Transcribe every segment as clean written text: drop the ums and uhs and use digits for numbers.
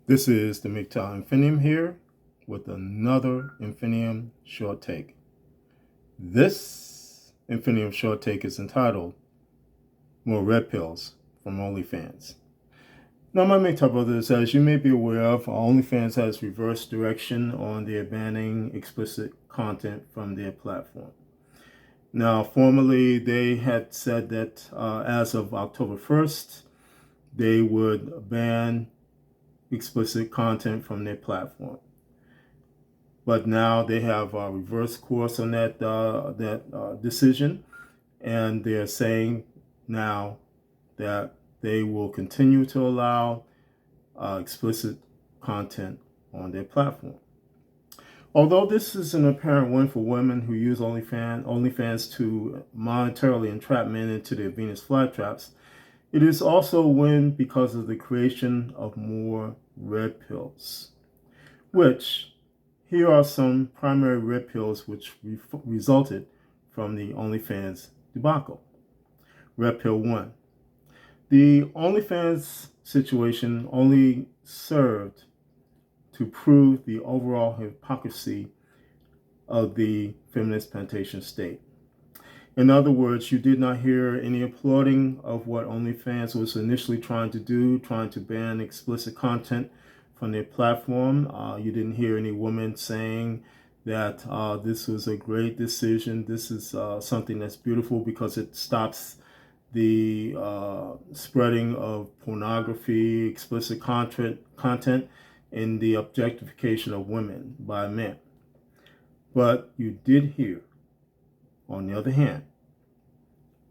This is the MGTOW Infinium here with another Infinium short take. This Infinium short take is entitled More Red Pills from OnlyFans. Now, my MGTOW brothers, as you may be aware of, OnlyFans has reversed direction on their banning explicit content from their platform. Now, formerly, they had said that as of October 1st, they would ban explicit content from their platform. But now they have a reverse course on that decision, and they're saying now that they will continue to allow explicit content on their platform. Although this is an apparent win for women who use OnlyFans to monetarily entrap men into their Venus flytraps, it is also a win because of the creation of more red pills, which here are some primary red pills which resulted from the OnlyFans debacle. Red pill 1. The OnlyFans situation only served to prove the overall hypocrisy of the feminist plantation state. In other words, you did not hear any applauding of what OnlyFans was initially trying to do, trying to ban explicit content from their platform. You didn't hear any women saying that this was a great decision. This is something that's beautiful because it stops the spreading of pornography, explicit content, and the objectification of women by men. But you did hear, on the other hand,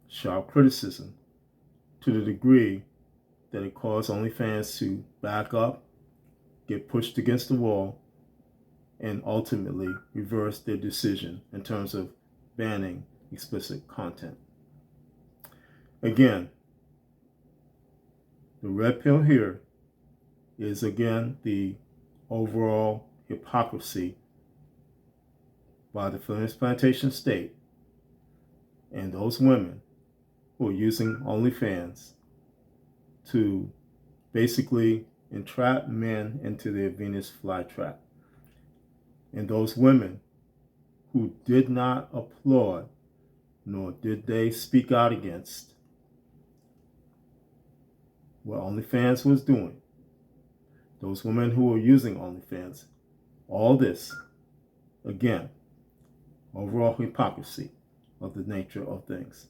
sharp criticism to the degree that it caused OnlyFans to back up, get pushed against the wall, and ultimately reverse their decision in terms of banning explicit content. Again, the red pill here is again the overall hypocrisy by the feminist plantation state and those women who are using OnlyFans to basically entrap men into their Venus flytrap. And those women who did not applaud, nor did they speak out against what OnlyFans was doing, those women who are using OnlyFans, all this, again, overall hypocrisy of the nature of things.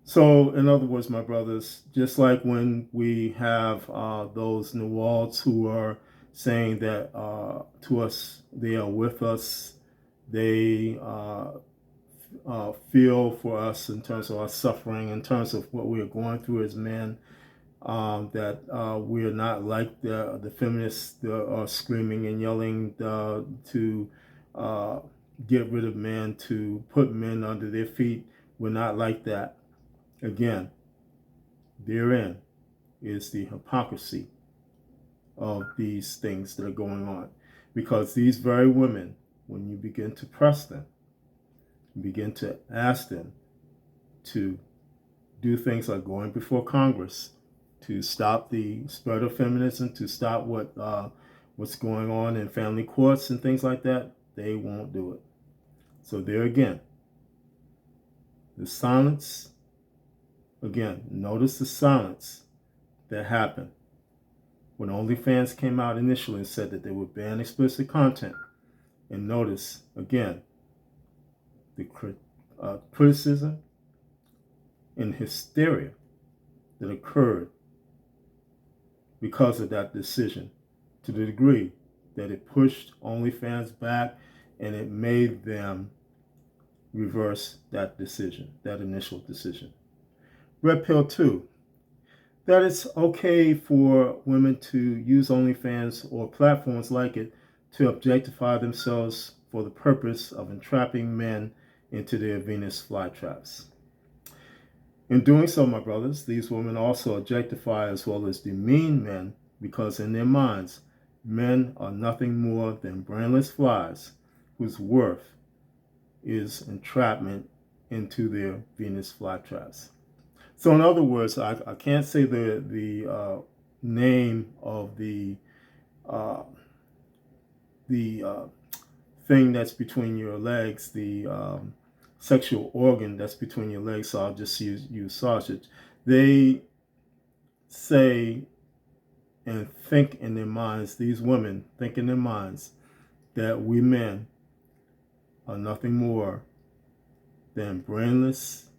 So, in other words, my brothers, just like when we have those Nawals who are saying that to us, they are with us, they feel for us in terms of our suffering, in terms of what we are going through as men, that we are not like the feminists that are screaming and yelling to get rid of men, to put men under their feet. We're not like that. Again, therein is the hypocrisy of these things that are going on. Because these very women, when you begin to press them, begin to ask them to do things like going before Congress to stop the spread of feminism, to stop what's going on in family courts and things like that, they won't do it. So there again, the silence. Again, notice the silence that happened when OnlyFans came out initially and said that they would ban explicit content. And notice, again, the criticism and hysteria that occurred because of that decision, to the degree that it pushed OnlyFans back and it made them reverse that decision, that initial decision. Red pill 2, that it's okay for women to use OnlyFans or platforms like it to objectify themselves for the purpose of entrapping men into their Venus flytraps. In doing so, my brothers, these women also objectify as well as demean men because in their minds, men are nothing more than brainless flies whose worth is entrapment into their Venus flytraps. So in other words, I can't say the name of the the thing that's between your legs, the sexual organ that's between your legs, so I'll just use sausage. They say and think in their minds, these women think in their minds, that we men are nothing more than brainless,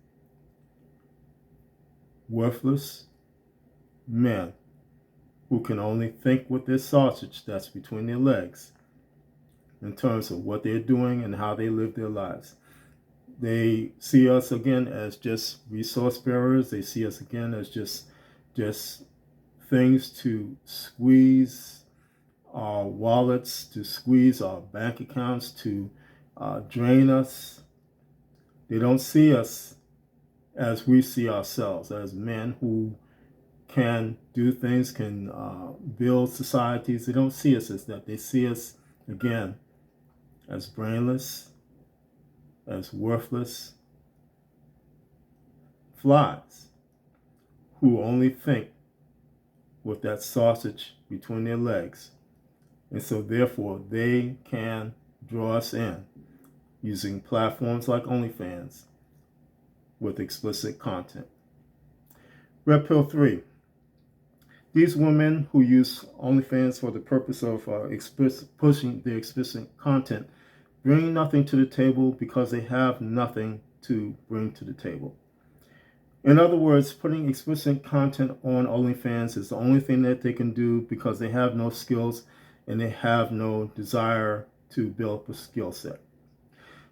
worthless men who can only think with their sausage that's between their legs in terms of what they're doing and how they live their lives. They see us again as just resource bearers. They see us again as just things to squeeze our wallets, to squeeze our bank accounts, to drain us. They don't see us as we see ourselves, as men who can do things, can build societies. They don't see us as that. They see us, again, as brainless, as worthless flies who only think with that sausage between their legs. And so therefore they can draw us in using platforms like OnlyFans with explicit content. Red Pill 3. These women who use OnlyFans for the purpose of pushing their explicit content bring nothing to the table because they have nothing to bring to the table. In other words, putting explicit content on OnlyFans is the only thing that they can do because they have no skills and they have no desire to build a skill set.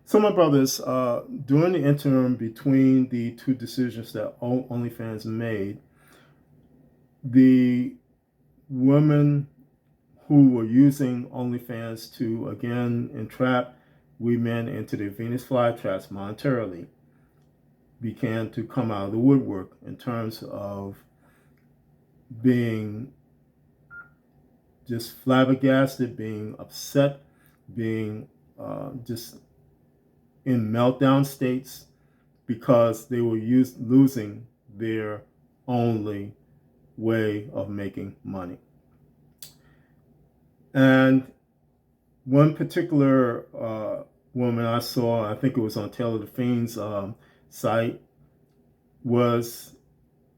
So my brothers, during the interim between the two decisions that OnlyFans made, the women who were using OnlyFans to, again, entrap we men into their Venus flytraps monetarily began to come out of the woodwork in terms of being just flabbergasted, being upset, being just in meltdown states because they were losing their only way of making money. And one particular woman I saw, I think it was on Taylor the Fiend's site, was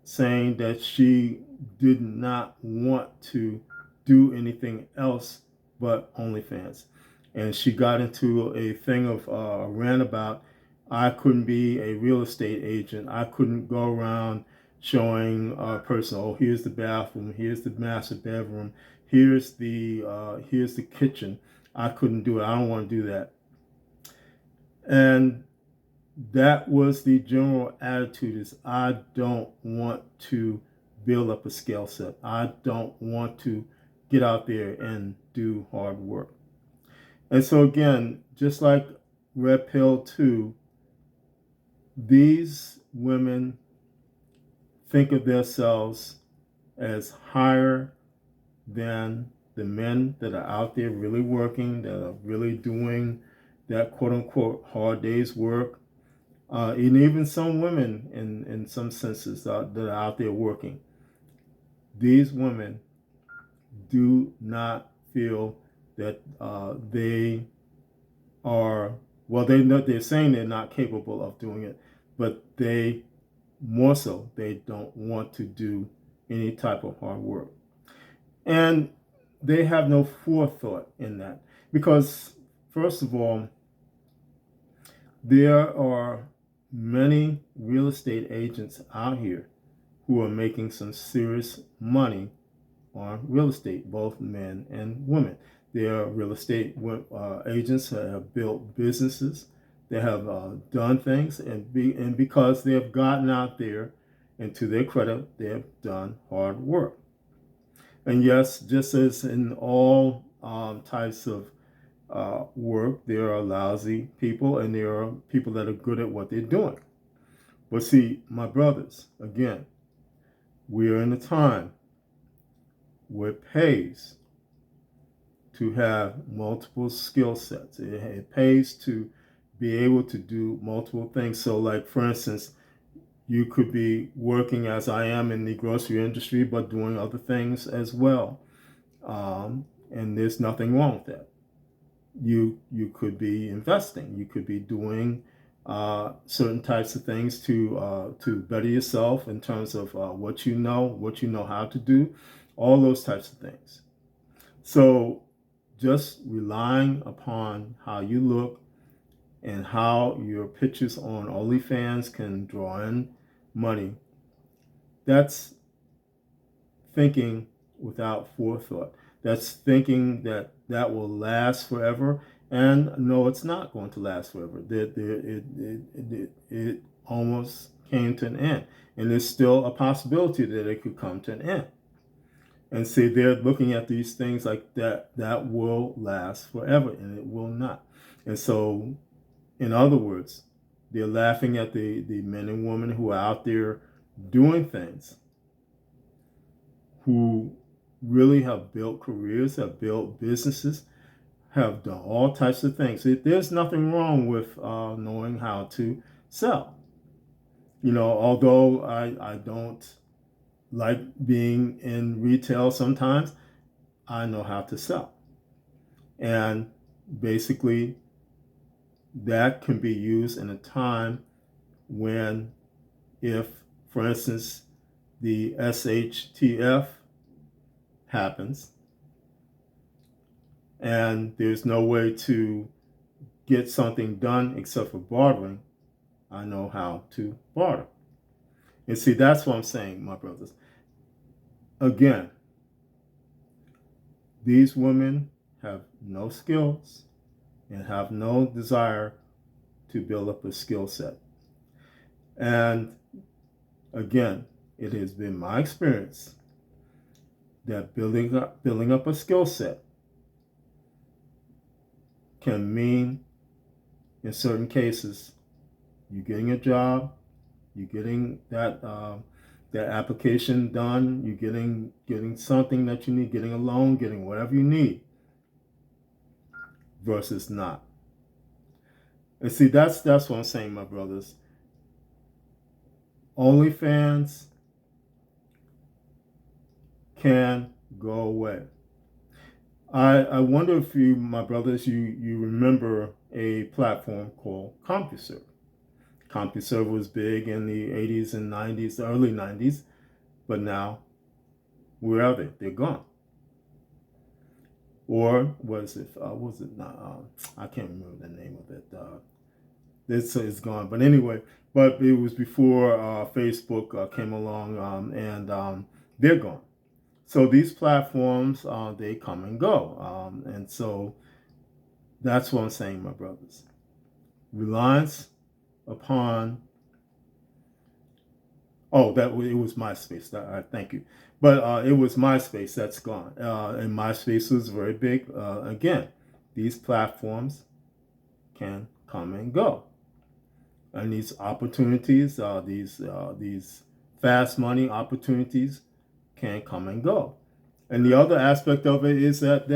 saying that she did not want to do anything else but OnlyFans. And she got into a thing of rant about, I couldn't be a real estate agent. I couldn't go around showing a person, oh, here's the bathroom, here's the master bedroom, here's the kitchen. I couldn't do it. I don't want to do that. And that was the general attitude, is I don't want to build up a skill set. I don't want to get out there and do hard work. And so again, just like Red Pill 2, these women think of themselves as higher than the men that are out there really working, that are really doing that quote-unquote hard day's work. And even some women, in some senses, that are out there working. These women do not feel that they are, well, they're saying they're not capable of doing it, but they, more so, they don't want to do any type of hard work. And they have no forethought in that. Because, first of all, there are many real estate agents out here who are making some serious money on real estate, both men and women. There are real estate agents that have built businesses, they have done things, and because they have gotten out there, and to their credit, they have done hard work. And yes, just as in all types of work, there are lousy people and there are people that are good at what they're doing. But see, my brothers, again, we are in a time where it pays to have multiple skill sets. It pays to be able to do multiple things. So like, for instance, you could be working as I am in the grocery industry, but doing other things as well. And there's nothing wrong with that. You could be investing. You could be doing certain types of things to better yourself in terms of what you know how to do, all those types of things. So just relying upon how you look and how your pictures on OnlyFans can draw in money, that's thinking without forethought. That's thinking that that will last forever. And no, it's not going to last forever. It almost came to an end. And there's still a possibility that it could come to an end. And see, they're looking at these things like that will last forever, and it will not. And so, in other words, they're laughing at the men and women who are out there doing things, who really have built careers, have built businesses, have done all types of things. There's nothing wrong with knowing how to sell. Although I don't like being in retail sometimes, I know how to sell. And basically, that can be used in a time when, if, for instance, the SHTF happens and there's no way to get something done except for bartering, I know how to barter. And see, that's what I'm saying, my brothers. Again, these women have no skills and have no desire to build up a skill set. And again, it has been my experience that building up a skill set can mean, in certain cases, you getting a job, you getting that application done, you getting something that you need, getting a loan, getting whatever you need, versus not. And see, that's what I'm saying, my brothers. OnlyFans can go away. I wonder if you, my brothers, you remember a platform called CompuServe. CompuServe was big in the 80s and 90s, the early 90s, but now, where are they? They're gone. Or was it not? I can't remember the name of it. It's gone. But anyway, but it was before Facebook came along, and they're gone. So these platforms, they come and go. And so that's what I'm saying, my brothers. Reliance upon, it was MySpace. Thank you. But it was MySpace that's gone. And MySpace was very big. Again, these platforms can come and go. And these opportunities, these fast money opportunities can come and go. And the other aspect of it is that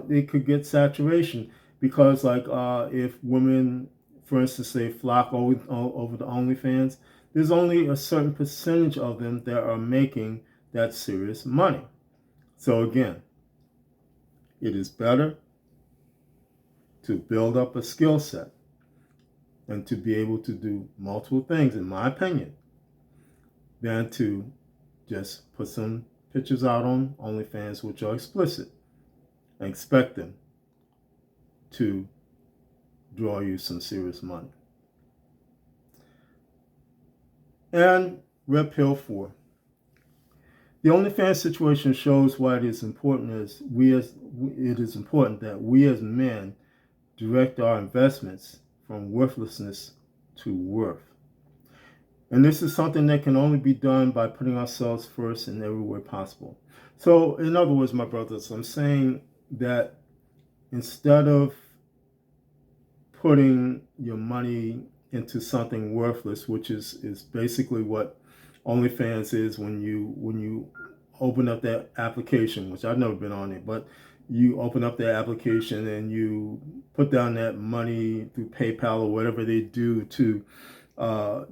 it could get saturation, because like if women, for instance, they flock over to OnlyFans, there's only a certain percentage of them that are making that serious money. So again, it is better to build up a skill set and to be able to do multiple things, in my opinion, than to just put some pictures out on OnlyFans which are explicit and expect them to draw you some serious money. And Red Pill 4. The OnlyFans situation shows why it is important that we as men direct our investments from worthlessness to worth. And this is something that can only be done by putting ourselves first in every way possible. So, in other words, my brothers, I'm saying that instead of putting your money into something worthless, which is basically what OnlyFans is when you open up that application, which I've never been on it, but you open up that application and you put down that money through PayPal or whatever they do to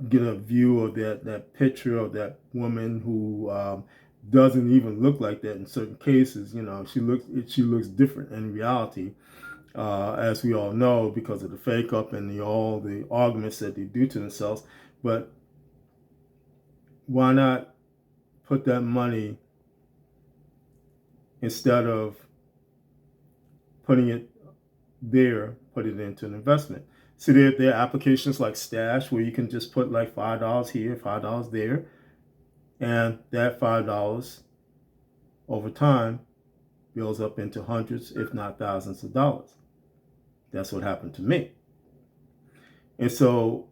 get a view of that picture of that woman who doesn't even look like that in certain cases. You know, she looks different in reality, as we all know, because of the fake up and all the arguments that they do to themselves. But why not put that money, instead of putting it there, put it into an investment? So there are applications like Stash where you can just put like $5 here, $5 there, and that $5 over time builds up into hundreds, if not thousands of dollars. That's what happened to me. And so,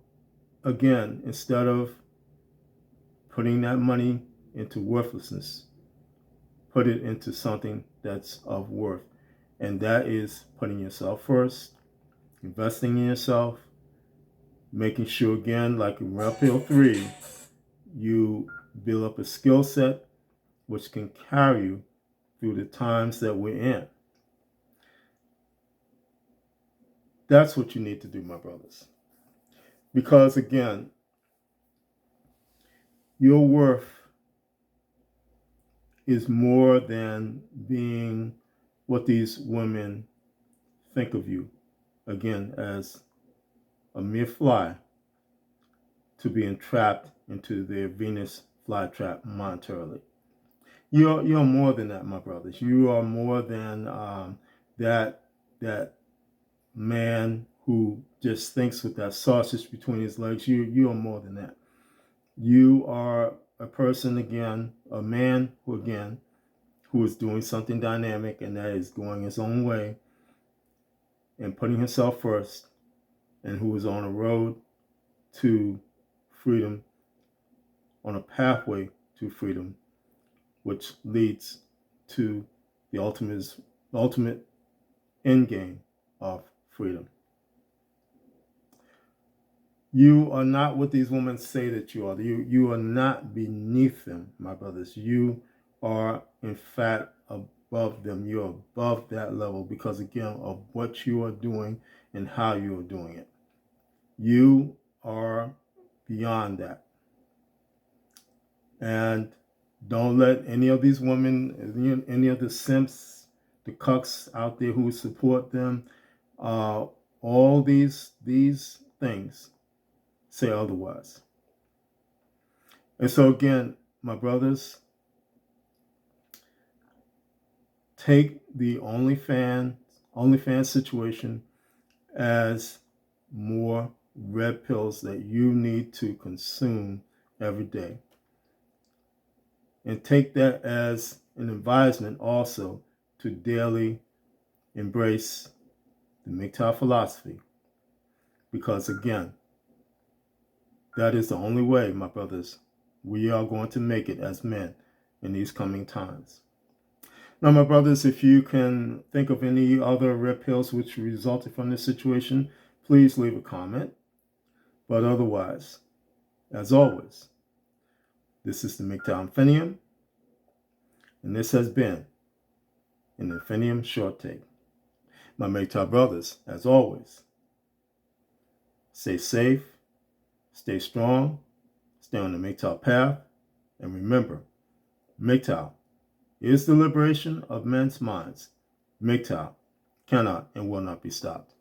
again, instead of putting that money into worthlessness, put it into something that's of worth. And that is putting yourself first, investing in yourself, making sure, again, like in Red Pill 3, you build up a skill set which can carry you through the times that we're in. That's what you need to do, my brothers. Because, again, your worth is more than being what these women think of you, again, as a mere fly to be entrapped into their Venus flytrap monetarily. You're more than that, my brothers. You are more than that man who just thinks with that sausage between his legs. You are more than that. You are a person, again, a man who is doing something dynamic, and that is going his own way and putting himself first, and who is on a road to freedom, on a pathway to freedom, which leads to the ultimate end game of freedom. You are not what these women say that you are. You are not beneath them, my brothers. You are, in fact, above them. You're above that level because, again, of what you are doing and how you are doing it. You are beyond that. And don't let any of these women, any of the simps, the cucks out there who support them, all these things say otherwise. And so, again, my brothers, take the OnlyFans situation as more red pills that you need to consume every day. And take that as an advisement also to daily embrace the MGTOW philosophy. Because, again, that is the only way, my brothers, we are going to make it as men in these coming times. Now, my brothers, if you can think of any other red pills which resulted from this situation, please leave a comment. But otherwise, as always, this is the MGTOW Infnium, and this has been an Infnium Short Take. My MGTOW brothers, as always, stay safe, stay strong, stay on the MGTOW path, and remember, MGTOW is the liberation of men's minds. MGTOW cannot and will not be stopped.